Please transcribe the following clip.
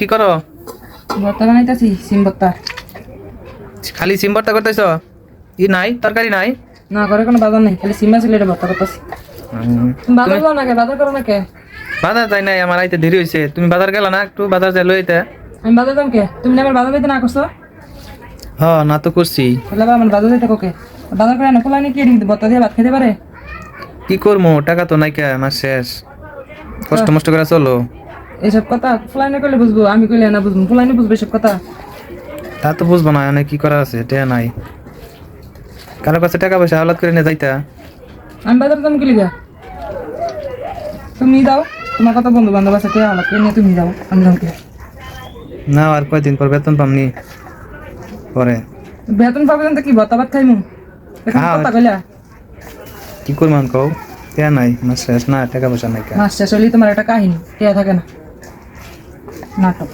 কি করো? ভর্তা বানাইতাছি সিম ভর্তা। খালি সিম ভর্তা করতেছ? ই নাই, তরকারি নাই? না করে কোনো বাজার নাই, খালি সিম আছে এটা ভর্তা করতেছি। বাজার যাও না কে? বাজার করো না কে? বাজার যাই নাই, আমার আইতে দেরি হয়েছে। তুমি বাজার গেল না? একটু বাজার যাই লইতে। আমি বাজার যাম কে? তুমি না আমার বাজার যাইতে না করছো? হ, না তো করছি। তাহলে আবার আমার বাজার যাইতে কোকে? বাজার করে না পোলাই কি এদিকে ভর্তা দিয়ে ভাত খেতে পারে? কি করবো, টাকা তো নাই কে, আমার শেষ। কষ্ট মষ্ট করে চলো। এইসব কথা পোলাই না করলে বুঝবো, আমি কইলে না বুঝবো, পোলাই না বুঝবো এসব কথা। তা তো বুঝবো না, অনেক কি করার আছে, টাকা নাই। কারো কাছে টাকা পয়সা হাওলাত করে নিয়ে যাইতা। আমি বাজার যাম কি লিগা? তুমি যাও, তোমার কত বন্ধু বান্ধব আছে কে আলাপ নিয়ে তুমি যাও, আমি যাম কে? না, আর কয়দিন পর বেতন পামনি পরে। বেতন পাবে না তো কি ভর্তা ভাত খাইমু? এখন খাও। কথা কইলা কি করবো কও? টাকা নাই, আমার শেষ না, টাকা পয়সা নাই কে। মাস শেষ হলেই তোমার একটা কাহিনী কে থাকে না, নাটক।